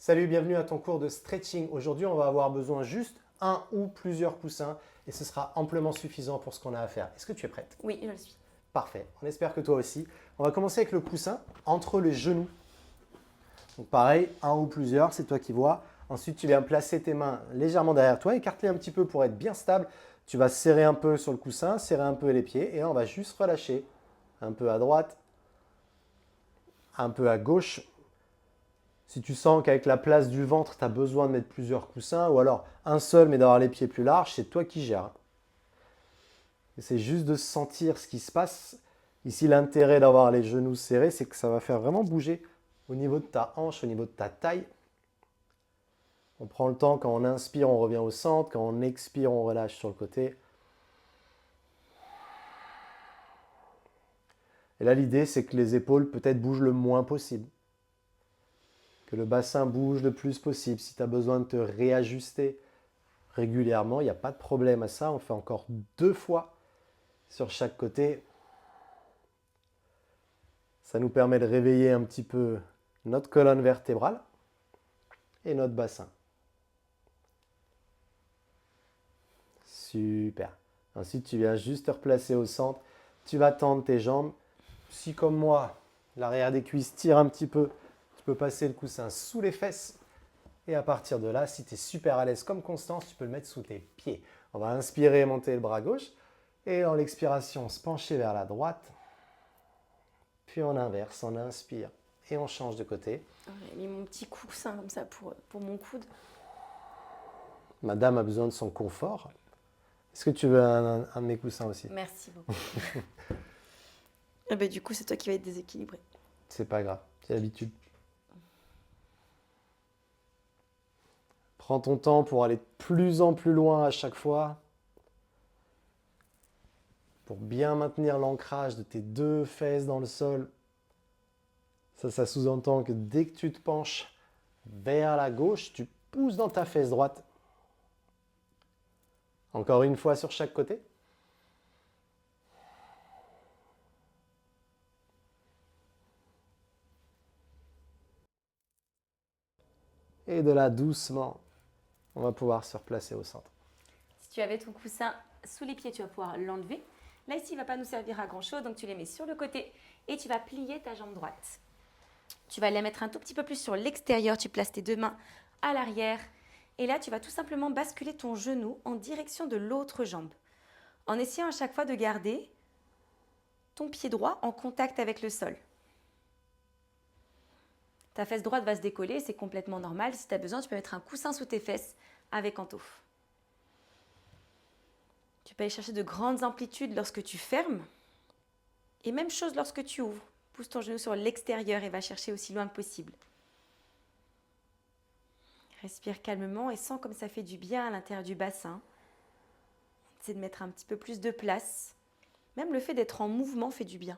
Salut, bienvenue à ton cours de stretching. Aujourd'hui, on va avoir besoin juste un ou plusieurs coussins et ce sera amplement suffisant pour ce qu'on a à faire. Est-ce que tu es prête? Oui, je le suis. Parfait, on espère que toi aussi. On va commencer avec le coussin entre les genoux. Donc pareil, un ou plusieurs, c'est toi qui vois. Ensuite, tu viens placer tes mains légèrement derrière toi, écarter un petit peu pour être bien stable. Tu vas serrer un peu sur le coussin, serrer un peu les pieds et là, on va juste relâcher. Un peu à droite, un peu à gauche. Si tu sens qu'avec la place du ventre, tu as besoin de mettre plusieurs coussins, ou alors un seul mais d'avoir les pieds plus larges, c'est toi qui gères. C'est juste de sentir ce qui se passe. Ici, l'intérêt d'avoir les genoux serrés, c'est que ça va faire vraiment bouger au niveau de ta hanche, au niveau de ta taille. On prend le temps, quand on inspire, on revient au centre. Quand on expire, on relâche sur le côté. Et là, l'idée, c'est que les épaules peut-être bougent le moins possible. Que le bassin bouge le plus possible. Si tu as besoin de te réajuster régulièrement, il n'y a pas de problème à ça. On fait encore 2 fois sur chaque côté. Ça nous permet de réveiller un petit peu notre colonne vertébrale et notre bassin. Super. Ensuite, tu viens juste te replacer au centre. Tu vas tendre tes jambes. Si, comme moi, l'arrière des cuisses tire un petit peu, tu peux passer le coussin sous les fesses. Et à partir de là, si tu es super à l'aise comme Constance, tu peux le mettre sous tes pieds. On va inspirer, monter le bras gauche. Et en l'expiration, se pencher vers la droite. Puis on inverse, on inspire et on change de côté. J'ai mis mon petit coussin comme ça pour mon coude. Madame a besoin de son confort. Est-ce que tu veux un de mes coussins aussi? Merci beaucoup. Du coup, c'est toi qui vas être déséquilibré. C'est pas grave, c'est l'habitude. Prends ton temps pour aller de plus en plus loin à chaque fois. Pour bien maintenir l'ancrage de tes 2 fesses dans le sol. Ça sous-entend que dès que tu te penches vers la gauche, tu pousses dans ta fesse droite. Encore une fois sur chaque côté. Et de là, doucement, on va pouvoir se replacer au centre. Si tu avais ton coussin sous les pieds, tu vas pouvoir l'enlever. Là, ici, il ne va pas nous servir à grand-chose, donc tu les mets sur le côté et tu vas plier ta jambe droite. Tu vas les mettre un tout petit peu plus sur l'extérieur. Tu places tes 2 mains à l'arrière. Et là, tu vas tout simplement basculer ton genou en direction de l'autre jambe. En essayant à chaque fois de garder ton pied droit en contact avec le sol. Ta fesse droite va se décoller, c'est complètement normal. Si tu as besoin, tu peux mettre un coussin sous tes fesses avec entouf. Tu peux aller chercher de grandes amplitudes lorsque tu fermes. Et même chose lorsque tu ouvres. Pousse ton genou sur l'extérieur et va chercher aussi loin que possible. Respire calmement et sens comme ça fait du bien à l'intérieur du bassin. Essaie de mettre un petit peu plus de place. Même le fait d'être en mouvement fait du bien.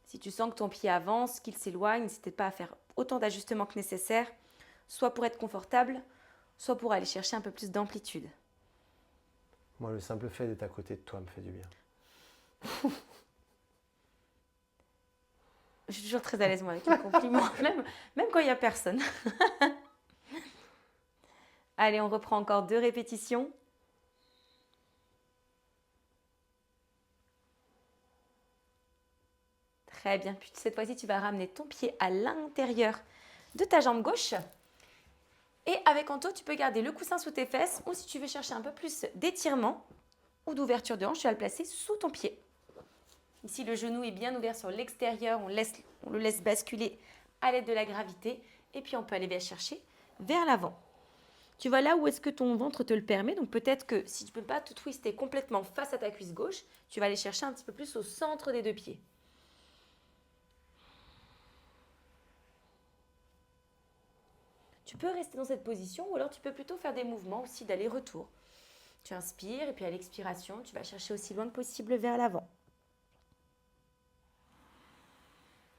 Si tu sens que ton pied avance, qu'il s'éloigne, n'hésite pas à faire autant d'ajustements que nécessaire, soit pour être confortable, soit pour aller chercher un peu plus d'amplitude. Moi, le simple fait d'être à côté de toi me fait du bien. Je suis toujours très à l'aise moi avec les compliments, même quand il n'y a personne. Allez, on reprend encore 2 répétitions. Très bien. Puis cette fois-ci, tu vas ramener ton pied à l'intérieur de ta jambe gauche. Et avec Anto, tu peux garder le coussin sous tes fesses ou si tu veux chercher un peu plus d'étirement ou d'ouverture de hanche, tu vas le placer sous ton pied. Ici, le genou est bien ouvert sur l'extérieur. On le laisse basculer à l'aide de la gravité. Et puis, on peut aller chercher vers l'avant. Tu vas là où est-ce que ton ventre te le permet. Donc, peut-être que si tu ne peux pas te twister complètement face à ta cuisse gauche, tu vas aller chercher un petit peu plus au centre des 2 pieds. Tu peux rester dans cette position ou alors tu peux plutôt faire des mouvements aussi d'aller-retour. Tu inspires et puis à l'expiration, tu vas chercher aussi loin que possible vers l'avant.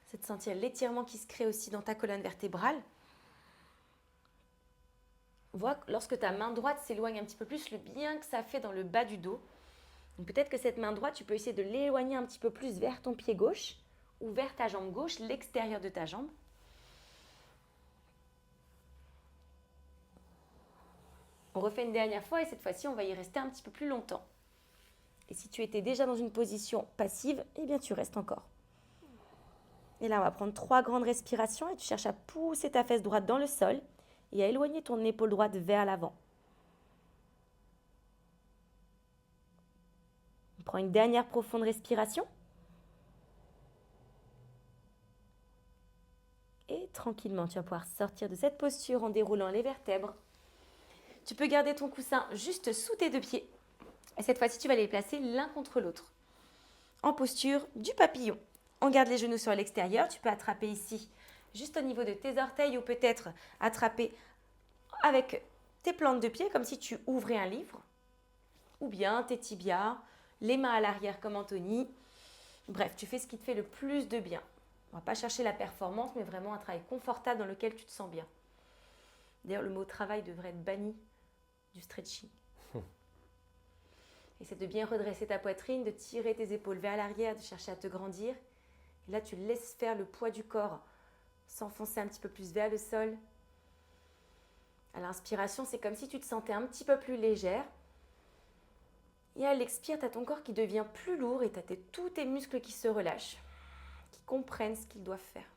C'est de sentir l'étirement qui se crée aussi dans ta colonne vertébrale. Vois lorsque ta main droite s'éloigne un petit peu plus, le bien que ça fait dans le bas du dos. Donc peut-être que cette main droite, tu peux essayer de l'éloigner un petit peu plus vers ton pied gauche ou vers ta jambe gauche, l'extérieur de ta jambe. On refait une dernière fois et cette fois-ci, on va y rester un petit peu plus longtemps. Et si tu étais déjà dans une position passive, eh bien tu restes encore. Et là, on va prendre 3 grandes respirations et tu cherches à pousser ta fesse droite dans le sol et à éloigner ton épaule droite vers l'avant. On prend une dernière profonde respiration. Et tranquillement, tu vas pouvoir sortir de cette posture en déroulant les vertèbres. Tu peux garder ton coussin juste sous tes 2 pieds. Et cette fois-ci, tu vas les placer l'un contre l'autre. En posture du papillon. On garde les genoux sur l'extérieur. Tu peux attraper ici, juste au niveau de tes orteils ou peut-être attraper avec tes plantes de pied comme si tu ouvrais un livre. Ou bien tes tibias, les mains à l'arrière comme Anthony. Bref, tu fais ce qui te fait le plus de bien. On ne va pas chercher la performance, mais vraiment un travail confortable dans lequel tu te sens bien. D'ailleurs, le mot travail devrait être banni du stretching. Essaie de bien redresser ta poitrine, de tirer tes épaules vers l'arrière, de chercher à te grandir. Et là, tu laisses faire le poids du corps s'enfoncer un petit peu plus vers le sol. À l'inspiration, c'est comme si tu te sentais un petit peu plus légère. Et à l'expire, tu as ton corps qui devient plus lourd et tu as tous tes muscles qui se relâchent, qui comprennent ce qu'ils doivent faire.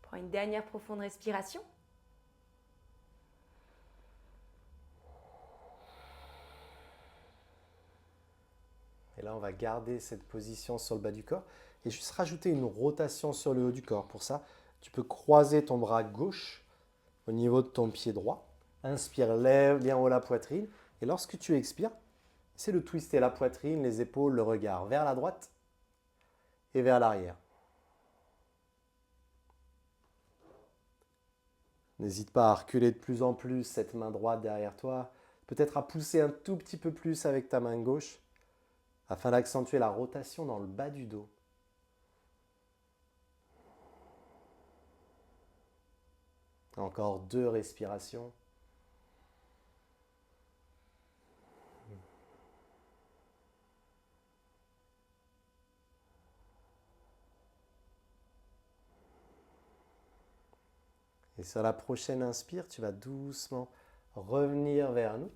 Prends une dernière profonde respiration. Et là, on va garder cette position sur le bas du corps et juste rajouter une rotation sur le haut du corps. Pour ça, tu peux croiser ton bras gauche au niveau de ton pied droit. Inspire, lève bien haut la poitrine. Et lorsque tu expires, essaie de twister la poitrine, les épaules, le regard vers la droite et vers l'arrière. N'hésite pas à reculer de plus en plus cette main droite derrière toi. Peut-être à pousser un tout petit peu plus avec ta main gauche afin d'accentuer la rotation dans le bas du dos. Encore 2 respirations. Et sur la prochaine inspire, tu vas doucement revenir vers nous.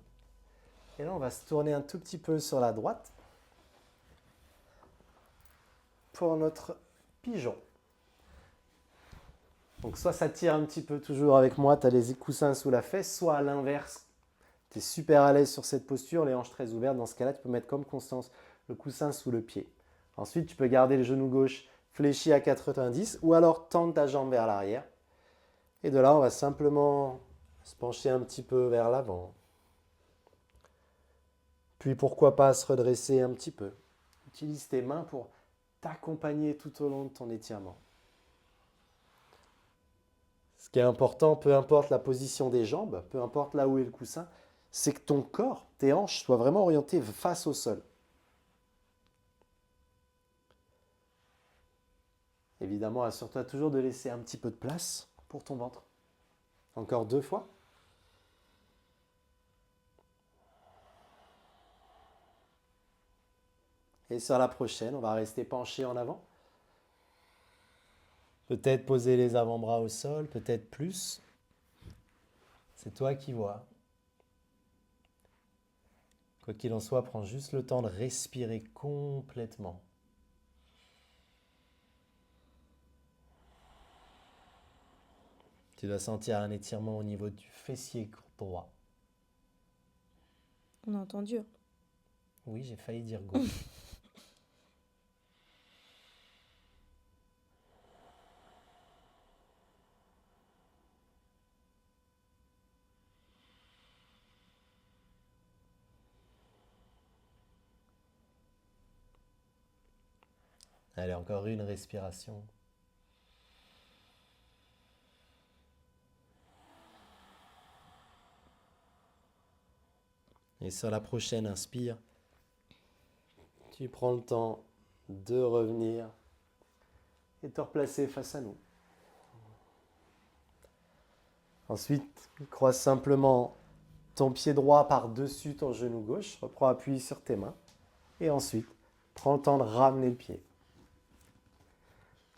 Et là, on va se tourner un tout petit peu sur la droite pour notre pigeon. Donc soit ça tire un petit peu toujours avec moi, tu as les coussins sous la fesse, soit à l'inverse, tu es super à l'aise sur cette posture, les hanches très ouvertes. Dans ce cas-là, tu peux mettre comme Constance le coussin sous le pied. Ensuite, tu peux garder le genou gauche fléchi à 90 ou alors tendre ta jambe vers l'arrière. Et de là, on va simplement se pencher un petit peu vers l'avant. Puis pourquoi pas se redresser un petit peu. Utilise tes mains pour t'accompagner tout au long de ton étirement. Ce qui est important, peu importe la position des jambes, peu importe là où est le coussin, c'est que ton corps, tes hanches, soient vraiment orientées face au sol. Évidemment, assure-toi toujours de laisser un petit peu de place pour ton ventre. Encore 2 fois. Et sur la prochaine, on va rester penché en avant. Peut-être poser les avant-bras au sol, peut-être plus. C'est toi qui vois. Quoi qu'il en soit, prends juste le temps de respirer complètement. Tu dois sentir un étirement au niveau du fessier droit. On a entendu. Oui, j'ai failli dire gauche. Allez, encore une respiration. Et sur la prochaine inspire, tu prends le temps de revenir et de te replacer face à nous. Ensuite, croise simplement ton pied droit par-dessus ton genou gauche. Reprends appui sur tes mains. Et ensuite, prends le temps de ramener le pied.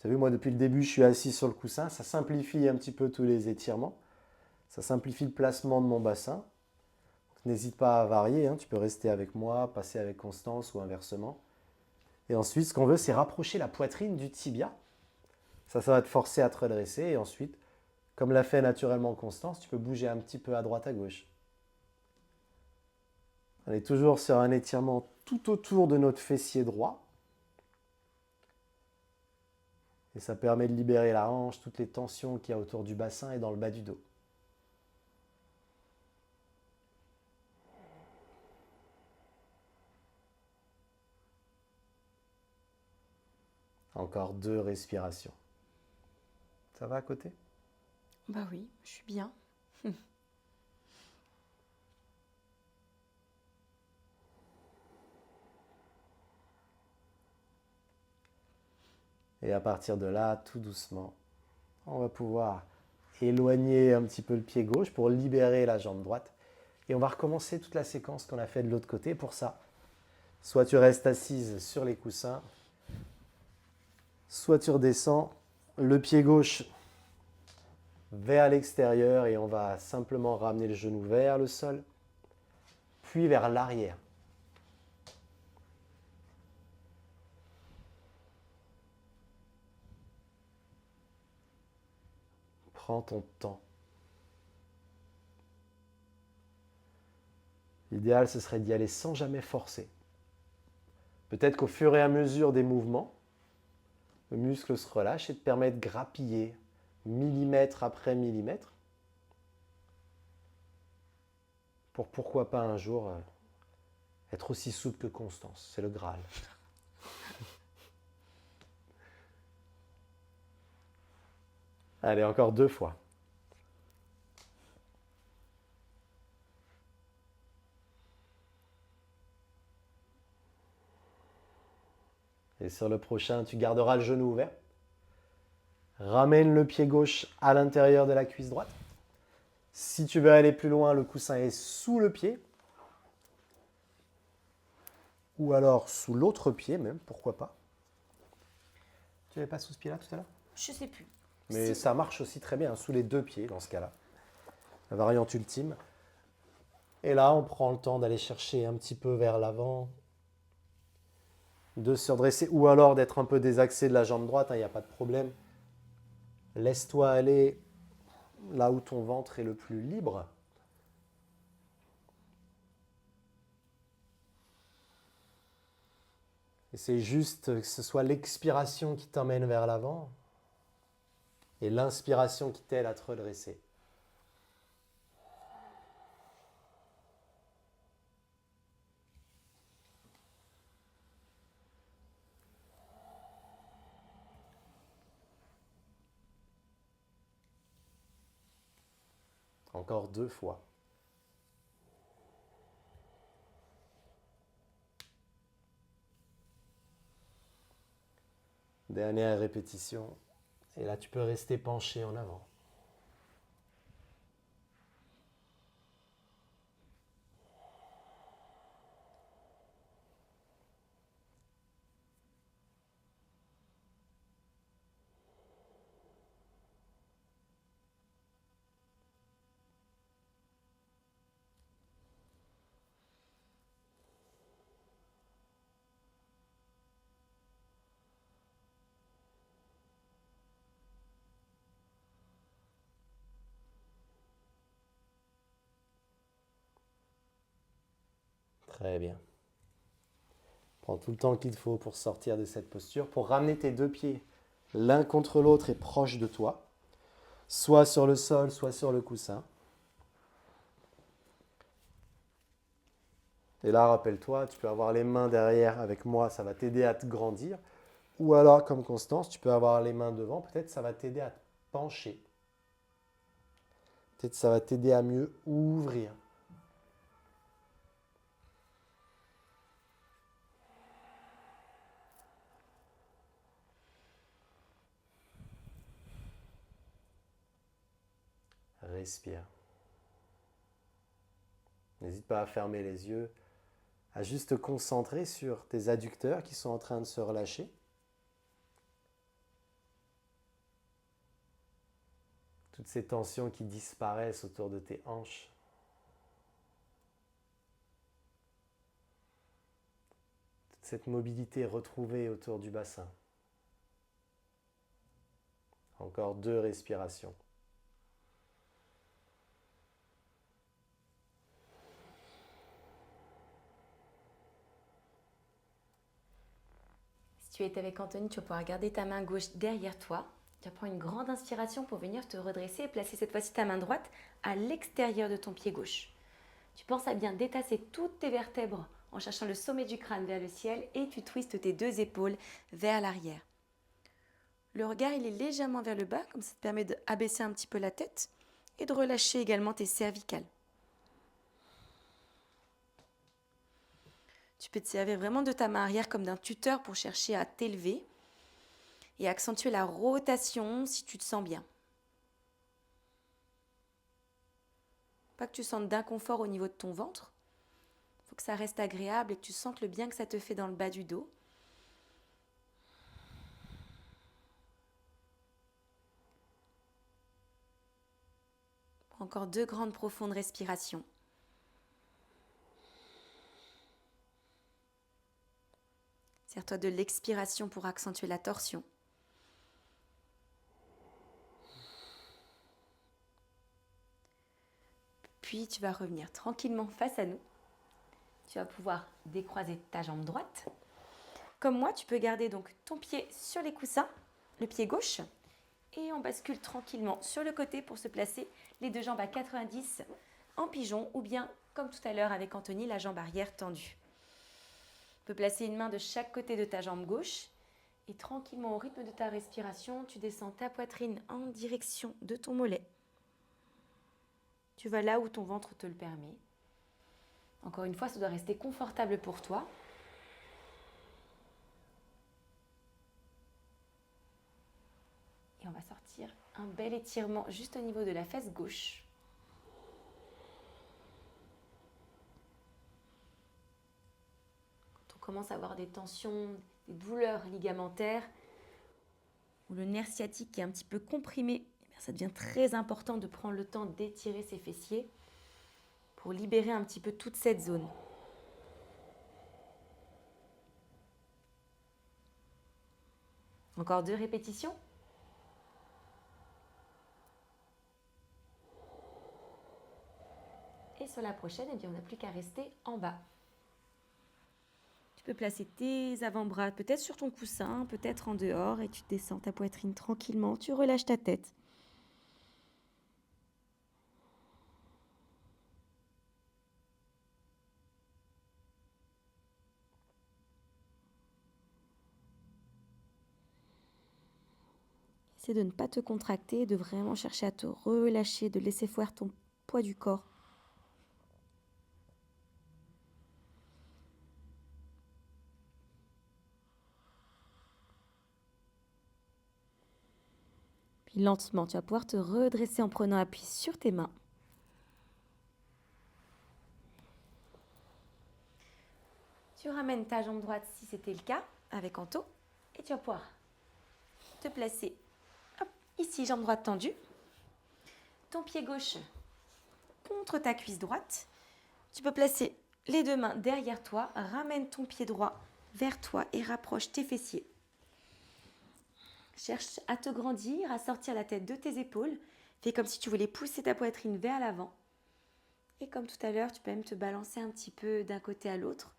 Tu as vu, moi, depuis le début, je suis assis sur le coussin. Ça simplifie un petit peu tous les étirements. Ça simplifie le placement de mon bassin. N'hésite pas à varier, hein. Tu peux rester avec moi, passer avec Constance ou inversement. Et ensuite, ce qu'on veut, c'est rapprocher la poitrine du tibia. Ça va te forcer à te redresser. Et ensuite, comme l'a fait naturellement Constance, tu peux bouger un petit peu à droite, à gauche. On est toujours sur un étirement tout autour de notre fessier droit. Et ça permet de libérer la hanche, toutes les tensions qu'il y a autour du bassin et dans le bas du dos. Encore 2 respirations. Ça va à côté? Bah oui, je suis bien. Et à partir de là, tout doucement, on va pouvoir éloigner un petit peu le pied gauche pour libérer la jambe droite. Et on va recommencer toute la séquence qu'on a fait de l'autre côté. Pour ça, soit tu restes assise sur les coussins, soit tu redescends le pied gauche vers l'extérieur et on va simplement ramener le genou vers le sol, puis vers l'arrière. Prends ton temps. L'idéal, ce serait d'y aller sans jamais forcer. Peut-être qu'au fur et à mesure des mouvements, le muscle se relâche et te permet de grappiller millimètre après millimètre pour pourquoi pas un jour être aussi souple que Constance. C'est le Graal. Allez, encore 2 fois. Et sur le prochain, tu garderas le genou ouvert. Ramène le pied gauche à l'intérieur de la cuisse droite. Si tu veux aller plus loin, le coussin est sous le pied. Ou alors sous l'autre pied même, pourquoi pas. Tu n'avais pas sous ce pied-là tout à l'heure? Je sais plus. Mais Si. ça marche aussi très bien, sous les 2 pieds dans ce cas-là. La variante ultime. Et là, on prend le temps d'aller chercher un petit peu vers l'avant, de se redresser, ou alors d'être un peu désaxé de la jambe droite, il n'y a pas de problème. Laisse-toi aller là où ton ventre est le plus libre. Et c'est juste que ce soit l'expiration qui t'emmène vers l'avant et l'inspiration qui t'aide à te redresser. Encore 2 fois. Dernière répétition. Et là, tu peux rester penché en avant. Très bien. Prends tout le temps qu'il te faut pour sortir de cette posture, pour ramener tes 2 pieds l'un contre l'autre et proche de toi, soit sur le sol, soit sur le coussin. Et là, rappelle-toi, tu peux avoir les mains derrière avec moi, ça va t'aider à te grandir. Ou alors, comme Constance, tu peux avoir les mains devant, peut-être ça va t'aider à te pencher. Peut-être ça va t'aider à mieux ouvrir. Respire. N'hésite pas à fermer les yeux, à juste te concentrer sur tes adducteurs qui sont en train de se relâcher. Toutes ces tensions qui disparaissent autour de tes hanches. Toute cette mobilité retrouvée autour du bassin. Encore 2 respirations. Si tu es avec Anthony, tu vas pouvoir garder ta main gauche derrière toi. Tu vas prendre une grande inspiration pour venir te redresser et placer cette fois-ci ta main droite à l'extérieur de ton pied gauche. Tu penses à bien détasser toutes tes vertèbres en cherchant le sommet du crâne vers le ciel et tu twistes tes 2 épaules vers l'arrière. Le regard, il est légèrement vers le bas, comme ça te permet d'abaisser un petit peu la tête et de relâcher également tes cervicales. Tu peux te servir vraiment de ta main arrière comme d'un tuteur pour chercher à t'élever et accentuer la rotation si tu te sens bien. Pas que tu sentes d'inconfort au niveau de ton ventre. Il faut que ça reste agréable et que tu sentes le bien que ça te fait dans le bas du dos. Encore 2 grandes profondes respirations. Sers-toi de l'expiration pour accentuer la torsion. Puis tu vas revenir tranquillement face à nous. Tu vas pouvoir décroiser ta jambe droite. Comme moi, tu peux garder donc ton pied sur les coussins, le pied gauche, et on bascule tranquillement sur le côté pour se placer les 2 jambes à 90 en pigeon ou bien, comme tout à l'heure avec Anthony, la jambe arrière tendue. Tu peux placer une main de chaque côté de ta jambe gauche et tranquillement au rythme de ta respiration, tu descends ta poitrine en direction de ton mollet. Tu vas là où ton ventre te le permet. Encore une fois, ça doit rester confortable pour toi. Et on va sortir un bel étirement juste au niveau de la fesse gauche. Quand on commence à avoir des tensions, des douleurs ligamentaires, ou le nerf sciatique qui est un petit peu comprimé, ça devient très important de prendre le temps d'étirer ses fessiers pour libérer un petit peu toute cette zone. Encore 2 répétitions. Et sur la prochaine, eh bien, on n'a plus qu'à rester en bas. Tu peux placer tes avant-bras peut-être sur ton coussin, peut-être en dehors, et tu descends ta poitrine tranquillement. Tu relâches ta tête. Essaie de ne pas te contracter, de vraiment chercher à te relâcher, de laisser faire ton poids du corps. Puis lentement, tu vas pouvoir te redresser en prenant appui sur tes mains. Tu ramènes ta jambe droite si c'était le cas, avec Anto, et tu vas pouvoir te placer ici, jambe droite tendue, ton pied gauche contre ta cuisse droite. Tu peux placer les 2 mains derrière toi, ramène ton pied droit vers toi et rapproche tes fessiers. Cherche à te grandir, à sortir la tête de tes épaules. Fais comme si tu voulais pousser ta poitrine vers l'avant. Et comme tout à l'heure, tu peux même te balancer un petit peu d'un côté à l'autre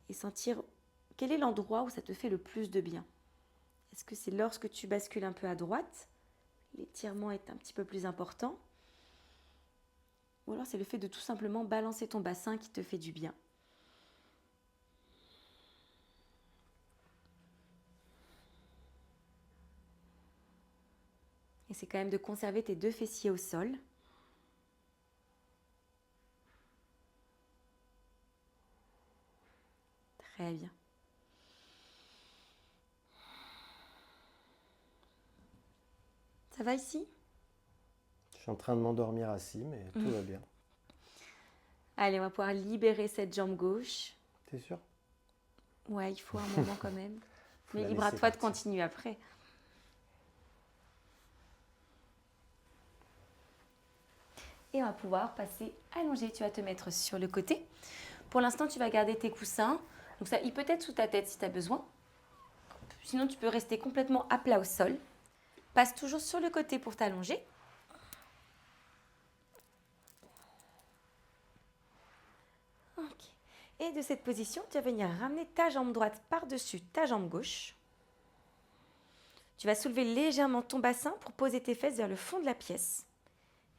et sentir quel est l'endroit où ça te fait le plus de bien. Est-ce que c'est lorsque tu bascules un peu à droite, l'étirement est un petit peu plus important, ou alors c'est le fait de tout simplement balancer ton bassin qui te fait du bien. Et c'est quand même de conserver tes 2 fessiers au sol. Très bien. Ça va ici? Je suis en train de m'endormir assis, mais tout va bien. Allez, on va pouvoir libérer cette jambe gauche. T'es sûr? Ouais, il faut un moment quand même. Mais la libre à laisser toi de partir. continuer après. Et on va pouvoir passer allongé. Tu vas te mettre sur le côté. Pour l'instant, tu vas garder tes coussins. Donc ça, il peut être sous ta tête si tu as besoin. Sinon, tu peux rester complètement à plat au sol. Passe toujours sur le côté pour t'allonger. Ok. Et de cette position, tu vas venir ramener ta jambe droite par-dessus ta jambe gauche. Tu vas soulever légèrement ton bassin pour poser tes fesses vers le fond de la pièce.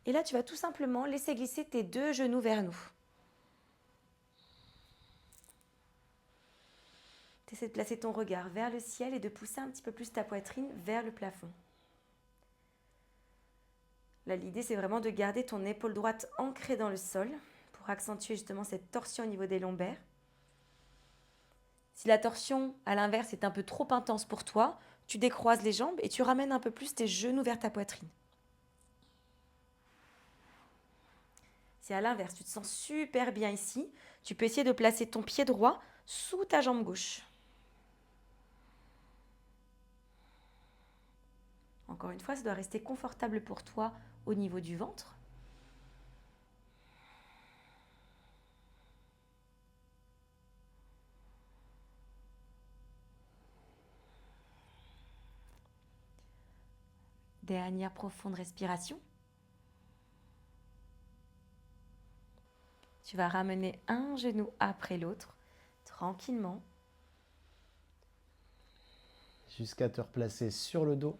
Et là, tu vas tout simplement laisser glisser tes deux genoux vers nous. Tu essaies de placer ton regard vers le ciel et de pousser un petit peu plus ta poitrine vers le plafond. Là, l'idée, c'est vraiment de garder ton épaule droite ancrée dans le sol pour accentuer justement cette torsion au niveau des lombaires. Si la torsion, à l'inverse, est un peu trop intense pour toi, tu décroises les jambes et tu ramènes un peu plus tes genoux vers ta poitrine. Si à l'inverse, tu te sens super bien ici, tu peux essayer de placer ton pied droit sous ta jambe gauche. Encore une fois, ça doit rester confortable pour toi au niveau du ventre. Dernière profonde respiration. Tu vas ramener un genou après l'autre, tranquillement. Jusqu'à te replacer sur le dos.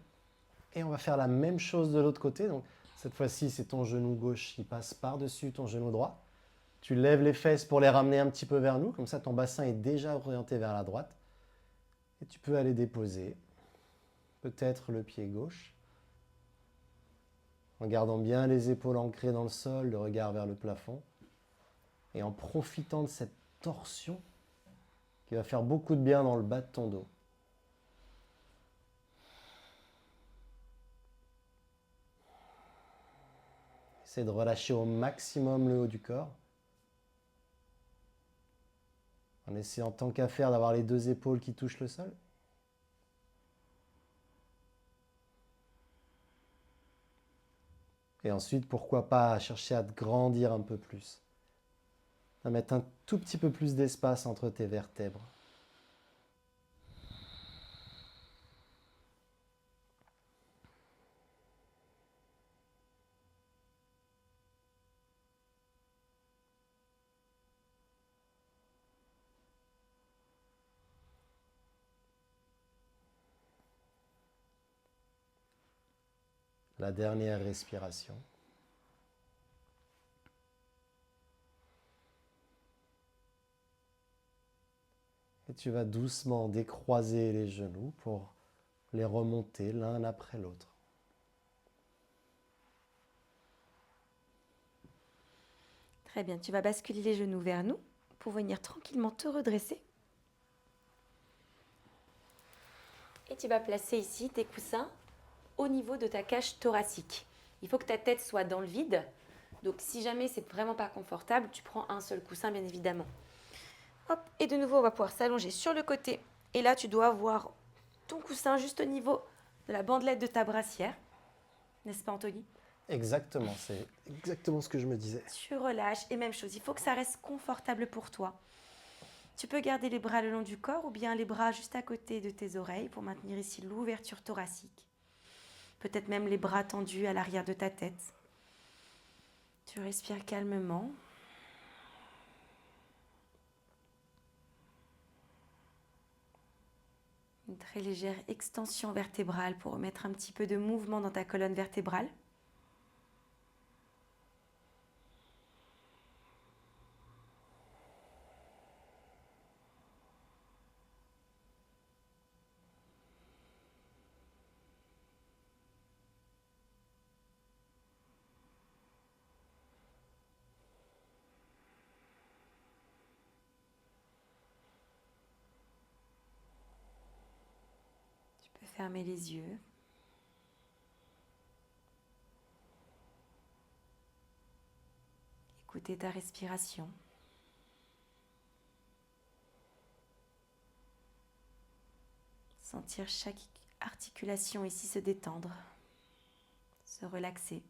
Et on va faire la même chose de l'autre côté. Donc, cette fois-ci, c'est ton genou gauche qui passe par-dessus ton genou droit. Tu lèves les fesses pour les ramener un petit peu vers nous. Comme ça, ton bassin est déjà orienté vers la droite. Et tu peux aller déposer peut-être le pied gauche. En gardant bien les épaules ancrées dans le sol, le regard vers le plafond. Et en profitant de cette torsion qui va faire beaucoup de bien dans le bas de ton dos. Essaie de relâcher au maximum le haut du corps. En essayant tant qu'à faire d'avoir les deux épaules qui touchent le sol. Et ensuite, pourquoi pas chercher à te grandir un peu plus. À mettre un tout petit peu plus d'espace entre tes vertèbres. La dernière respiration. Et tu vas doucement décroiser les genoux pour les remonter l'un après l'autre. Très bien, tu vas basculer les genoux vers nous pour venir tranquillement te redresser. Et tu vas placer ici tes coussins au niveau de ta cage thoracique. Il faut que ta tête soit dans le vide. Donc si jamais c'est vraiment pas confortable, tu prends un seul coussin bien évidemment. Hop, et de nouveau on va pouvoir s'allonger sur le côté. Et là tu dois avoir ton coussin juste au niveau de la bandelette de ta brassière. N'est-ce pas Anthony? Exactement, c'est exactement ce que je me disais. Tu relâches et même chose, il faut que ça reste confortable pour toi. Tu peux garder les bras le long du corps ou bien les bras juste à côté de tes oreilles pour maintenir ici l'ouverture thoracique. Peut-être même les bras tendus à l'arrière de ta tête. Tu respires calmement. Une très légère extension vertébrale pour remettre un petit peu de mouvement dans ta colonne vertébrale. Fermer les yeux. Écoutez ta respiration. Sentir chaque articulation ici se détendre, se relaxer.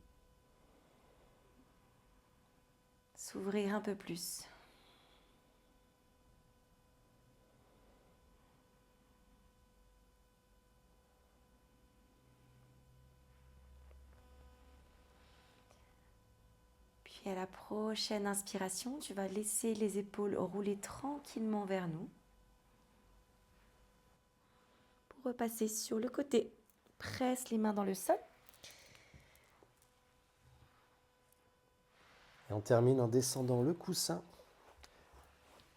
s'ouvrir un peu plus. Puis à la prochaine inspiration, tu vas laisser les épaules rouler tranquillement vers nous. Pour repasser sur le côté, presse les mains dans le sol. Et on termine en descendant le coussin.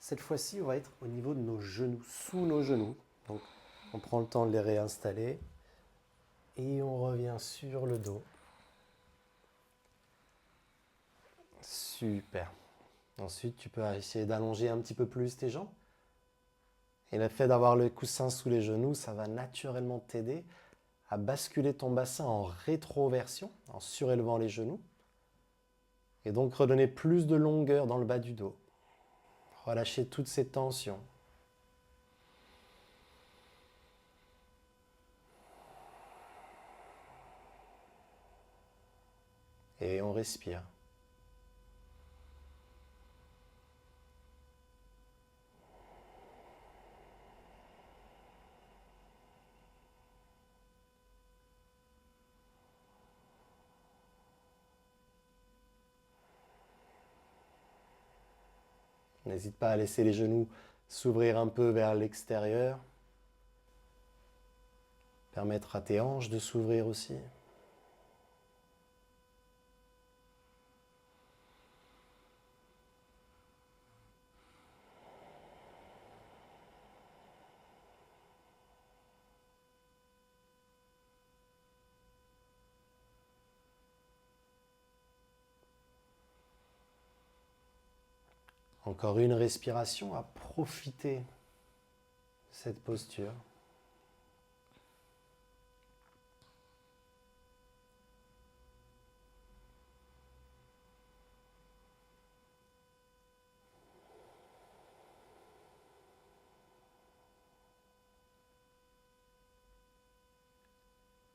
Cette fois-ci, on va être au niveau de nos genoux, sous nos genoux. Donc, on prend le temps de les réinstaller. Et on revient sur le dos. Super. Ensuite, tu peux essayer d'allonger un petit peu plus tes jambes. Et le fait d'avoir le coussin sous les genoux, ça va naturellement t'aider à basculer ton bassin en rétroversion, en surélevant les genoux. Et donc redonner plus de longueur dans le bas du dos. Relâcher toutes ces tensions. Et on respire. N'hésite pas à laisser les genoux s'ouvrir un peu vers l'extérieur. Permettre à tes hanches de s'ouvrir aussi. Encore une respiration à profiter de cette posture.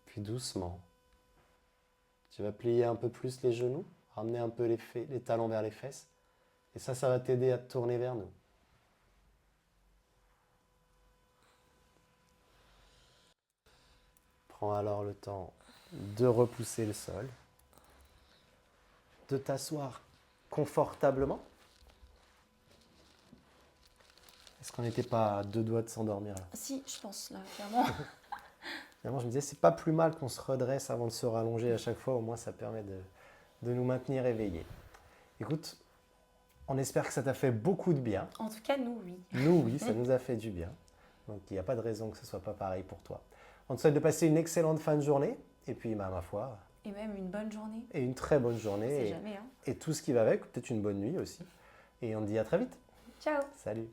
Puis doucement, tu vas plier un peu plus les genoux, ramener un peu les talons vers les fesses. Et ça va t'aider à te tourner vers nous. Prends alors le temps de repousser le sol, de t'asseoir confortablement. Est-ce qu'on n'était pas à 2 doigts de s'endormir là? Si, je pense, là, clairement. Finalement, je me disais, c'est pas plus mal qu'on se redresse avant de se rallonger à chaque fois. Au moins, ça permet de nous maintenir éveillés. Écoute, on espère que ça t'a fait beaucoup de bien. En tout cas, nous, oui. Nous, oui, ça nous a fait du bien. Donc, il n'y a pas de raison que ce ne soit pas pareil pour toi. On te souhaite de passer une excellente fin de journée. Et puis, ma foi. Et même une bonne journée. Et une très bonne journée. On sait jamais, hein. Et tout ce qui va avec, peut-être une bonne nuit aussi. Et on te dit à très vite. Ciao. Salut.